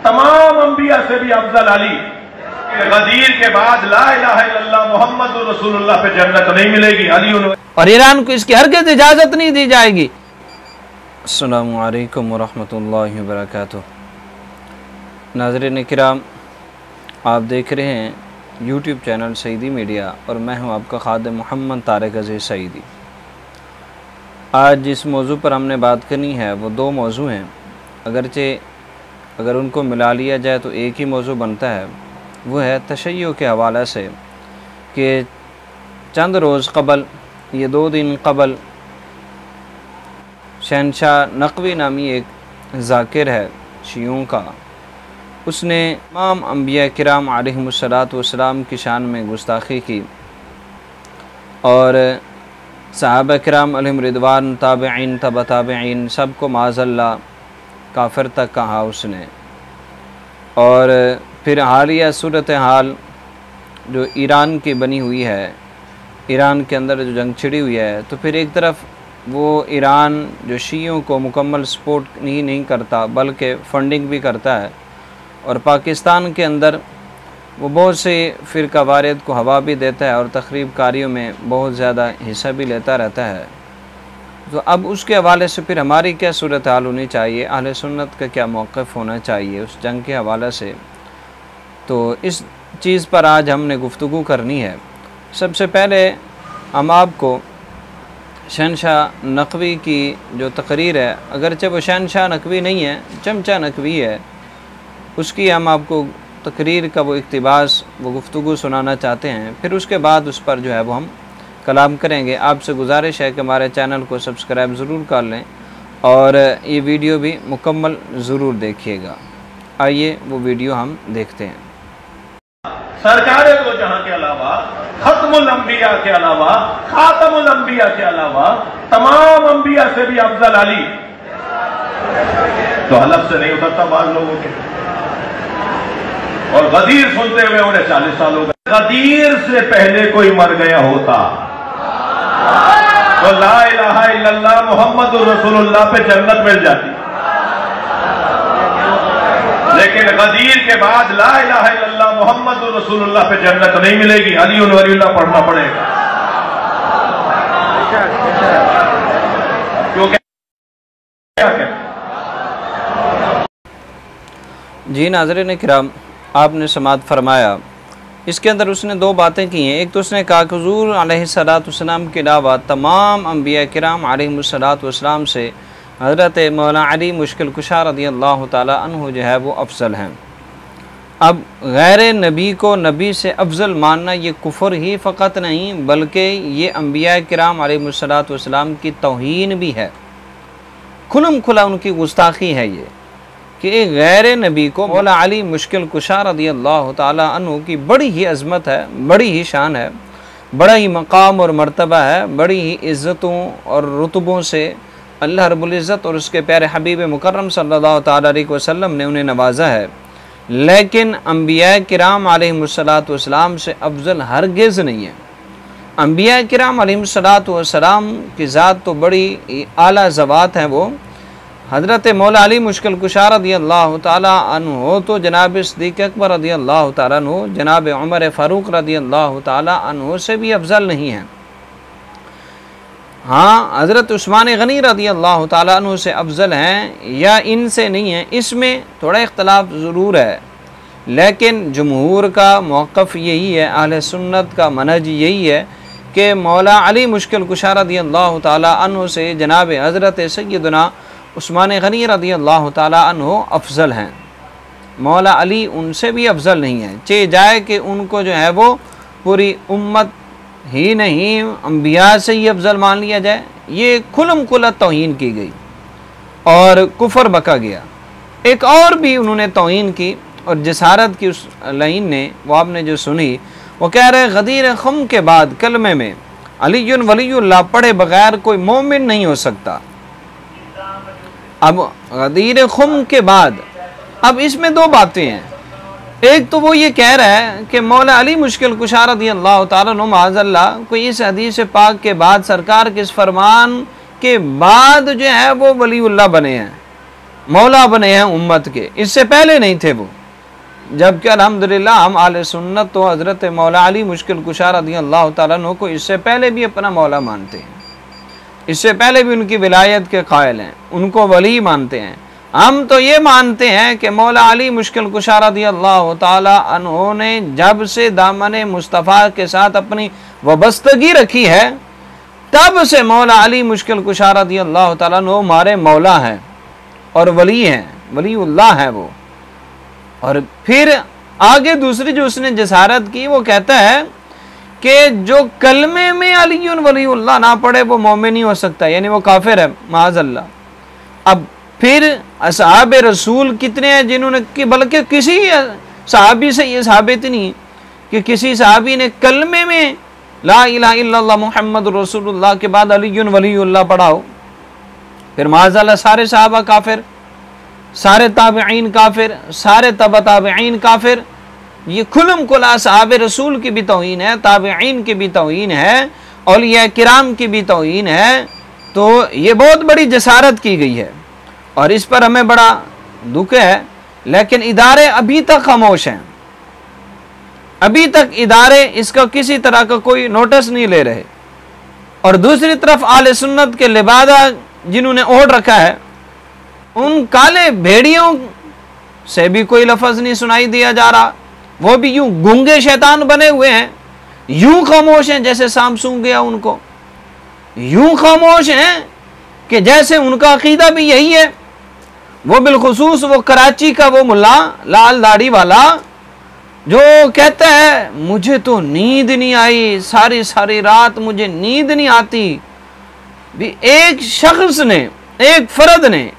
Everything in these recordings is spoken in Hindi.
तमाम अंबिया से भी अफजल अली। गदीर के बाद ला इलाहा इल्लल्लाह मुहम्मदुर रसूलुल्लाह पे जन्नत नहीं मिलेगी। अली और ईरान को इसकी हरगिज़ इजाज़त नहीं दी जाएगी। अस्सलामु अलैकुम वरहमतुल्लाहि वबरकातुहू। नाज़रीन किराम, आप देख रहे हैं यूट्यूब चैनल सईदी मीडिया और मैं हूं आपका खादिम मोहम्मद तारिक अज़ीज़ सईदी। आज जिस मौजू पर हमने बात करनी है वो दो मौजू हैं, अगरचे अगर उनको मिला लिया जाए तो एक ही मौजू बनता है। वो है तशय्युअ के हवाले से कि चंद रोज़ कबल, ये 2 दिन कबल, शहनशाह नक़वी नामी एक ज़ाकिर है शियों का, उसने तमाम अंबिया किराम अलैहिमुस्सलातु वस्सलाम की शान में गुस्ताखी की और सहाबा किराम अलैहिम रिदवान, ताबईन, तबा ताबईन सबको माज़अल्लाह काफ़िर तक कहा उसने। और फिर हालिया सूरत हाल जो ईरान की बनी हुई है, ईरान के अंदर जो जंग छिड़ी हुई है, तो फिर एक तरफ वो ईरान जो शियों को मुकम्मल सपोर्ट ही नहीं करता बल्कि फ़ंडिंग भी करता है, और पाकिस्तान के अंदर वो बहुत से फ़िरका वारिद को हवा भी देता है और तख़रीब कारियों में बहुत ज़्यादा हिस्सा भी लेता रहता है। तो अब उसके हवाले से फिर हमारी क्या सूरत हाल होनी चाहिए, अहले सुन्नत का क्या मौक़िफ़ होना चाहिए उस जंग के हवाले से, तो इस चीज़ पर आज हमने गुफ्तगू करनी है। सबसे पहले हम आपको शहनशाह नक़वी की जो तकरीर है, अगरचे वो शहनशाह नक़वी नहीं है, चमचा नक़वी है, उसकी हम आपको तकरीर का वो इक़्तिबास, वो गुफ्तगू सुनाना चाहते हैं। फिर उसके बाद उस पर जो है वो हम कलाम करेंगे। आपसे गुजारिश है कि हमारे चैनल को सब्सक्राइब ज़रूर कर लें और ये वीडियो भी मुकम्मल ज़रूर देखिएगा। आइए वो वीडियो हम देखते हैं। सरकारे दो जहां के अलावा, खत्मुल अंबिया के अलावा, खातमुल अंबिया के अलावा तमाम अंबिया से भी अफजल अली। तो हलफ से नहीं उतरता बाज लोगों के, और गदीर सुनते हुए उन्हें 40 साल हो गए। गदीर से पहले कोई मर गया होता तो ला इलाहा इल्लल्लाह मुहम्मदुर रसूलुल्लाह पे जन्नत मिल जाती, लेकिन गदीर के बाद ला इलाहा इल्लल्लाह मुहम्मदुर रसूलुल्लाह पे जन्नत नहीं मिलेगी। अली वलीउल्लाह पढ़ना पड़ेगा, क्योंकि जी नाज़रीन किराम, आपने समात फरमाया। इसके अंदर उसने 2 बातें की हैं। एक तो उसने कहा कि हुज़ूर अलैहिस्सलातु वस्सलाम के अलावा तमाम अंबिया किराम अलैहिमुस्सलातु वस्सलाम से हज़रत मौला अली मुश्किल कुशा रज़ियल्लाहु ताला अन्हु जो है वो अफजल हैं। अब गैर नबी को नबी से अफजल मानना ये कुफ़र ही फ़कत नहीं बल्कि ये अंबिया किराम अलैहिमुस्सलातु वस्सलाम की तौहीन भी है, खुलम खुला उनकी गुस्ताखी है ये कि एक गैर नबी को मौला अली मुश्किल कुशा रज़ियल्लाहु ताला अन्हु की बड़ी ही अज़मत है, बड़ी ही शान है, बड़ा ही मकाम और मर्तबा है, बड़ी ही इज़्ज़तों और रुतबों से अल्लाह रब्बुल इज़्ज़त और उसके प्यारे हबीब मुकर्रम सल्लल्लाहु ताला अलैहि वसल्लम ने उन्हें नवाजा है। लेकिन अंबिया किराम अलैहिमुस्सलातु वस्सलाम से अफजल हरगिज़ नहीं है। अंबिया किराम अलैहिमुस्सलातु वस्सलाम की ज़ात तो बड़ी आला ज़वात हैं। वो हज़रत मौला अली मुश्किल कुशा रज़ियल्लाहु ताला अन्हु तो जनाब सिद्दीक़ अकबर रज़ियल्लाहु ताला अन्हु, जनाब उमर फ़ारूक रज़ियल्लाहु ताला अन्हु से भी अफजल नहीं हैं। हाँ, हज़रत उस्मान गनी रज़ियल्लाहु ताला अन्हु से अफजल हैं या इनसे नहीं हैं, इसमें थोड़ा इख्तलाफ ज़रूर है। लेकिन जमहूर का मौक़िफ़ यही है, अहले सुन्नत का मनहज यही है कि मौला अली मुश्किल कुशा रज़ियल्लाहु ताला अन्हु से जनाब हज़रत सय्यदना उस्मान गनी रज़ियल्लाहु ताला अन्हु अफजल हैं। मौला अली उनसे भी अफजल नहीं है, चे जाए कि उनको जो है वो पूरी उम्मत ही नहीं अंबिया से ही अफजल मान लिया जाए। ये खुलम खुला तौहीन की गई और कुफर बका गया। एक और भी उन्होंने तौहीन की और जसारत की उस लाइन ने, वो आपने जो सुनी, वो कह रहे गदीर खुम के बाद कलमे में अलीयुन वलीयुल्लाह पढ़े बगैर कोई मोमिन नहीं हो सकता। अब गदीर खुम के बाद, अब इसमें 2 बातें हैं। एक तो वो ये कह रहा है कि मौला अली मुश्किल कुशा रज़ियल्लाहु ताला अन्हु माज़अल्लाह कोई इस हदीस पाक के बाद, सरकार के इस फरमान के बाद जो है वो वलीउल्लाह बने हैं। मौला बने हैं उम्मत के, इससे पहले नहीं थे वो। जबकि अल्हम्दुलिल्लाह हम आले सुन्नत तो हज़रत मौला अली मुश्किल कुशा रज़ियल्लाहु ताला अन्हु को इससे पहले भी अपना मौला मानते हैं, इससे पहले भी उनकी विलायत के कायल हैं, उनको वली मानते हैं। हम तो ये मानते हैं कि मौला अली मुश्किल कुशा रज़ियल्लाहु ताला अन्हु ने जब से दामन मुस्तफ़ा के साथ अपनी वाबस्तगी रखी है, तब से मौला अली मुश्किल कुशा रज़ियल्लाहु ताला अन्हु हमारे मौला हैं और वली हैं, वलीउल्लाह है वो। और फिर आगे दूसरी जो उसने जसारत की, वो कहता है कि जो कलमे में अलीयुन वलीउल्लाह ना पढ़े वो मोमिन नहीं हो सकता, यानी वो काफिर है माअज़ल्लाह। अब फिर असहाब रसूल कितने हैं जिन्होंने कि बल्कि किसी सहाबी से ये साबित नहीं कि किसी सहाबी ने कलमे में ला इलाहा इल्लल्लाह मुहम्मद रसूलुल्लाह के बाद अलीयुन वलीउल्लाह पढ़ा हो। फिर माअज़ल्लाह सारे सहाबा काफिर, सारे ताबिईन काफिर, सारे तबा ताबिईन काफिर। ये खुलम खुला सहाबे रसूल की भी तौहीन है, ताबिईन की भी तौहीन है, औलिया किराम की भी तौहीन है। तो ये बहुत बड़ी जसारत की गई है और इस पर हमें बड़ा दुख है। लेकिन इदारे अभी तक खामोश हैं, अभी तक इदारे इसका किसी तरह का कोई नोटिस नहीं ले रहे। और दूसरी तरफ आले सुन्नत के लिबादा जिन्होंने ओढ़ रखा है, उन काले भेड़ियों से भी कोई लफ्ज़ नहीं सुनाई दिया जा रहा, वो भी यूं गूंगे शैतान बने हुए हैं, यूं खामोश हैं जैसे सांप सूंघ गया उनको, यूं खामोश हैं कि जैसे उनका अकीदा भी यही है। वो बिलखुसूस वो कराची का वो मुल्ला लाल दाढ़ी वाला जो कहता है मुझे तो नींद नहीं आई, सारी सारी रात मुझे नींद नहीं आती। भी एक शख्स ने, एक फर्द ने,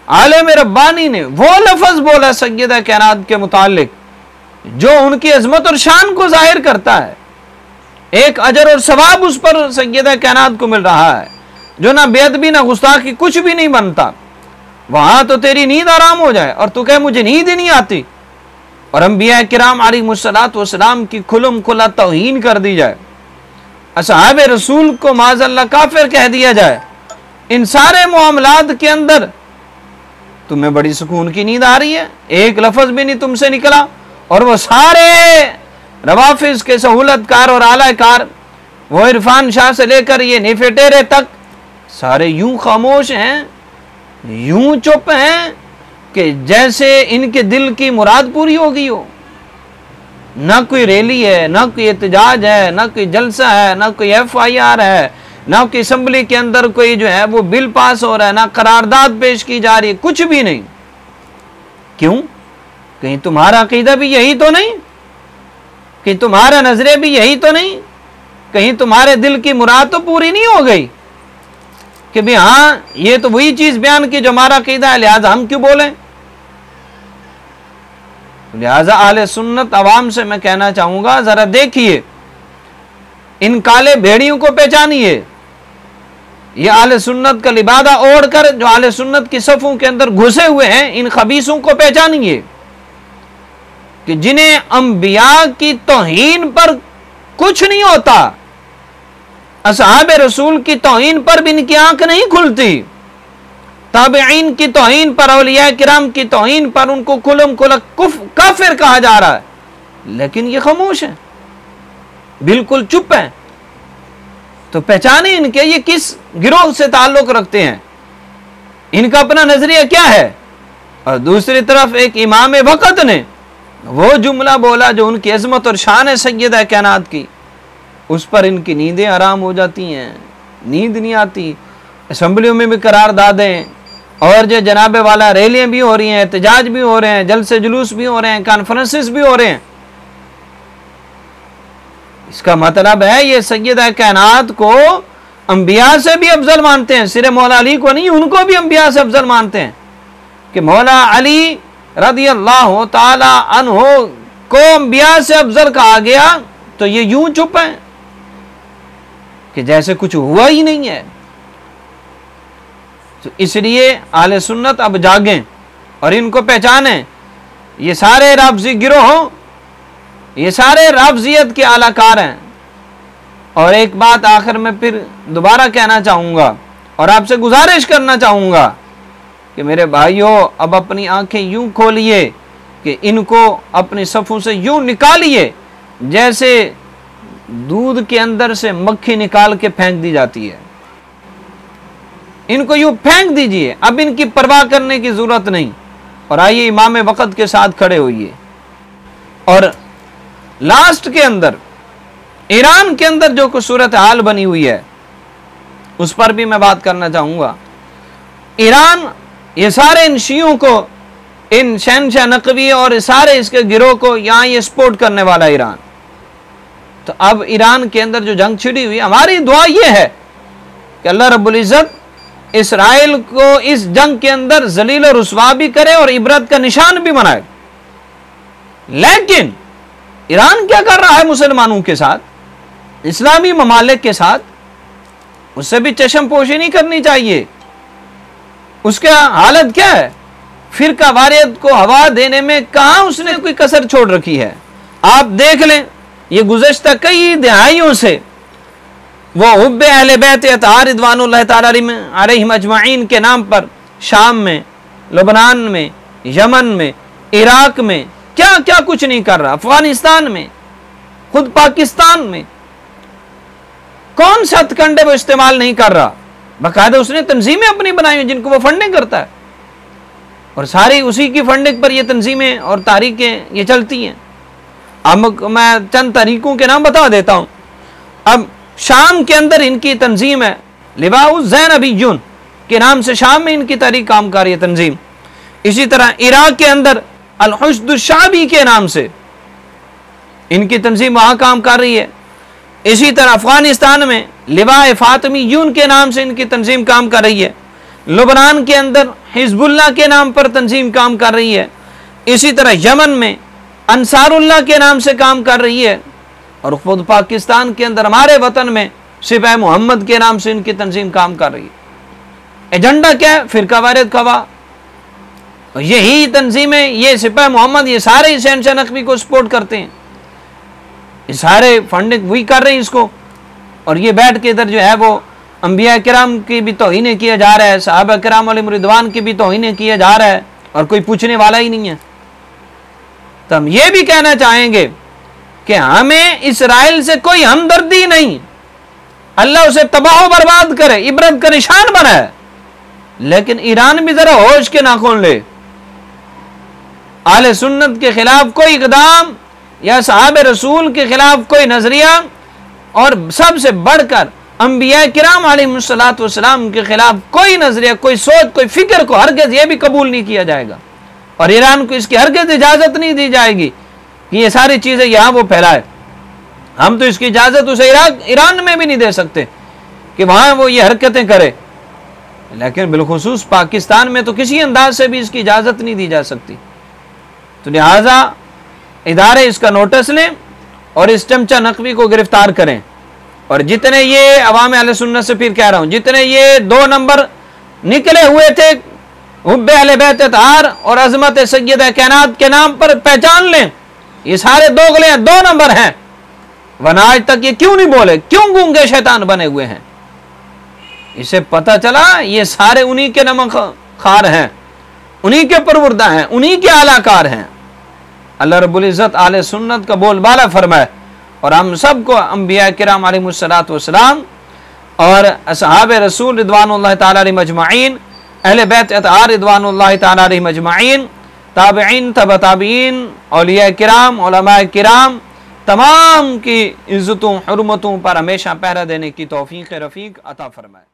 आलिम रब्बानी ने वो लफ्ज़ बोला सय्यदा कायनात के मुतालिक जो उनकी अजमत और शान को जाहिर करता है। एक अजर और सवाब उस पर सय्यदा कायनात को मिल रहा है, जो ना बेअदबी ना गुस्ताखी कुछ भी नहीं बनता। वहां तो तेरी नींद आराम हो जाए और तू कहे मुझे नींद ही नहीं आती, और अंबिया किराम अलैहिमुस्सलातु वस्सलाम की खुलम खुला तौहीन कर दी जाए, असहाबे रसूल को माज़अल्लाह काफिर कह दिया जाए। इन सारे मामलात के अंदर तुम्हें बड़ी सुकून की नींद आ रही है, एक लफ्ज भी नहीं तुमसे निकला। और वो सारे रवाफिज के सहूलतकार और आलाकार, वो इरफान शाह से लेकर ये नेफेटेरे तक, सारे यूं खामोश हैं, यूं चुप हैं कि जैसे इनके दिल की मुराद पूरी हो गई हो। ना कोई रैली है, ना कोई एहतजाज है, ना कोई जलसा है, ना कोई FIR है, ना कोई असम्बली के अंदर कोई जो है वो बिल पास हो रहा है, ना करारदाद पेश की जा रही है, कुछ भी नहीं। क्यों? कहीं तुम्हारा अकीदा भी यही तो नहीं, कहीं तुम्हारा नजरिया भी यही तो नहीं, कहीं तुम्हारे दिल की मुराद तो पूरी नहीं हो गई कि भाई हाँ ये तो वही चीज बयान की जो हमारा अकीदा है, लिहाजा हम क्यों बोलें। लिहाजा आले सुन्नत अवाम से मैं कहना चाहूंगा, जरा देखिए, इन काले भेड़ियों को पहचानिए। ये आले सुन्नत का लिबादा ओढ़कर जो आले सुन्नत की सफों के अंदर घुसे हुए हैं, इन खबीसों को पहचानिए कि जिन्हें अंबिया की तौहीन पर कुछ नहीं होता, असहाबे रसूल की तौहीन पर भी इनकी आंख नहीं खुलती, ताबिईन की तौहीन पर, औलिया किराम की तौहीन पर उनको कुलम कुल काफिर कहा जा रहा है, लेकिन ये खामोश है, बिल्कुल चुप है। तो पहचाने इनके ये किस गिरोह से ताल्लुक रखते हैं, इनका अपना नजरिया क्या है। और दूसरी तरफ एक इमाम वक़्त ने वो जुमला बोला जो उनकी अजमत और शान है सय्यदा कायनात की, उस पर इनकी नींदें आराम हो जाती हैं, नींद नहीं आती। असम्बलियों में भी करारदादें और जो जनाबे वाला रैलियां भी हो रही हैं, एहतजाज भी हो रहे हैं, जलसे जुलूस भी हो रहे हैं, कॉन्फ्रेंसेस भी हो रहे हैं। इसका मतलब है ये सय्यदा कायनात को अंबिया से भी अफजल मानते हैं, सिर्फ मौला अली को नहीं, उनको भी अंबिया से अफजल मानते हैं कि मौला अली रज़ियल्लाहु ताला अन्हु को अंबिया से अफजल कहा गया। तो ये यूं चुप है कि जैसे कुछ हुआ ही नहीं है। तो इसलिए आले सुन्नत अब जागें और इनको पहचानें। ये सारे राफजी गिरोह, ये सारे राफजियत के आलाकार हैं। और एक बात आखिर में फिर दोबारा कहना चाहूँगा और आपसे गुजारिश करना चाहूँगा कि मेरे भाइयों अब अपनी आंखें यूं खोलिए कि इनको अपनी सफ़ों से यूं निकालिए जैसे दूध के अंदर से मक्खी निकाल के फेंक दी जाती है। इनको यूं फेंक दीजिए, अब इनकी परवाह करने की जरूरत नहीं। और आइए इमाम वक़्त के साथ खड़े होइए। और लास्ट के अंदर ईरान के अंदर जो कुछ सूरत हाल बनी हुई है उस पर भी मैं बात करना चाहूँगा। ईरान ये सारे इन शियों को, इन शहनशाह नकवी और सारे इसके गिरोह को यहाँ ये सपोर्ट करने वाला ईरान। तो अब ईरान के अंदर जो जंग छिड़ी हुई, हमारी दुआ ये है कि अल्लाह रब्बुल इज़्ज़त इसराइल को इस जंग के अंदर जलील और रुसवा भी करे और इबरत का निशान भी बनाए। लेकिन ईरान क्या कर रहा है मुसलमानों के साथ, इस्लामी ममालिक के साथ? उससे भी चश्म पोशी नहीं करनी चाहिए। उसका हालत क्या है? फिरका वारियत को हवा देने में कहां उसने कोई कसर छोड़ रखी है। आप देख लें, ये गुज़श्ता कई दिहाइयों से वो हुब्बे अहले बैत अतहार रिदवानुल्लाह ताला अलैहिम अजमाइन के नाम पर शाम में, लबनान में, यमन में, इराक में क्या क्या कुछ नहीं कर रहा, अफगानिस्तान में, खुद पाकिस्तान में कौन सा हथकंडे वो इस्तेमाल नहीं कर रहा। बाकायदा उसने तंजीमें अपनी बनाई हुई जिनको वो फंडिंग करता है और सारी उसी की फंडिंग पर ये तंजीमें और तारीखें ये चलती हैं। अब मैं चंद तारीखों के नाम बता देता हूँ। अब शाम के अंदर इनकी तंजीम है लिवाउज़ ज़ैनबिय्युन के नाम से, शाम में इनकी तारीख काम कर रही है तंजीम। इसी तरह इराक के अंदर अल-हुश्द-उश-शाबी के नाम से इनकी तंजीम वहाँ काम कर रही है। इसी तरह अफगानिस्तान में लिवा-ए-फातिमिय्यून के नाम से इनकी तंजीम काम कर रही है। लबनान के अंदर हिजबुल्लाह के नाम पर तंजीम काम कर रही है। इसी तरह यमन में अंसारुल्लाह के नाम से काम कर रही है। और खुद पाकिस्तान के अंदर हमारे वतन में सिपाही मोहम्मद के नाम से इनकी तंजीम काम कर रही है। एजेंडा क्या है? फिरका वारियत खवा। यही तंजीमें, ये सिपाही मोहम्मद, ये सारे शहनशाह नकवी को सपोर्ट करते हैं। ये सारे फंडिंग वही कर रहे हैं इसको। और ये बैठ के इधर जो है वो अंबिया किराम की भी तौहीन किया जा रहा है, सहाबा किराम अलैहिम रिदवान की भी तौहीन किया जा रहा है और कोई पूछने वाला ही नहीं है। तो हम ये भी कहना चाहेंगे कि हमें इसराइल से कोई हमदर्दी नहीं, अल्लाह उसे तबाह बर्बाद करे, इबरत का निशान बनाए। लेकिन ईरान भी जरा होश के नाखून ले। आले सुन्नत के खिलाफ कोई इक़दाम या सहाबे रसूल के खिलाफ कोई नजरिया और सबसे बढ़कर अंबिया किराम अलैहिमुस्सलातु वस्सलाम के खिलाफ कोई नजरिया, कोई सोच, कोई फिक्र को हरगिज़ ये भी कबूल नहीं किया जाएगा। और ईरान को इसकी हरगिज़ इजाजत नहीं दी जाएगी कि ये सारी चीजें यहां वो फैलाए। हम तो इसकी इजाजत उसे ईरान में भी नहीं दे सकते कि वहां वो ये हरकतें करे। लेकिन बिलखुसूस पाकिस्तान में तो किसी अंदाज से भी इसकी इजाजत नहीं दी जा सकती। तो लिहाजा इदारे इसका नोटिस लें और इस चमचा नकवी को गिरफ्तार करें। और जितने ये अवाम अहले सुन्नत से फिर कह रहा हूं, जितने ये 2 नंबर निकले हुए थे हुब्बे अहले बैत अतहार और अजमत सय्यदा कायनात के नाम पर, पहचान लें ये सारे दोगले हैं, 2 नंबर हैं। वरना आज तक ये क्यों नहीं बोले, क्यों गूंगे शैतान बने हुए हैं? इसे पता चला ये सारे उन्हीं के नमक खार हैं, उन्हीं के परवरदा हैं, उन्हीं के आलाकार हैं। अल्लाह रब्बुल इज़्ज़त आले सुन्नत का बोलबाला फरमाए और हम सबको अंबिया किराम अलैहिमुस्सलातु वस्सलाम और असहाबे रसूल रिदवानुल्लाह ताला अलैहिम अजमाइन, अहले बैत अतहार रिदवानुल्लाह ताला अलैहिम अजमाइन, ताबिईन, तबा ताबिईन, औलिया किराम, उलमा किराम तमाम की इज़्ज़तों हुर्मतों पर हमेशा पहरा देने की तौफीक रफ़ीक अता फरमाए।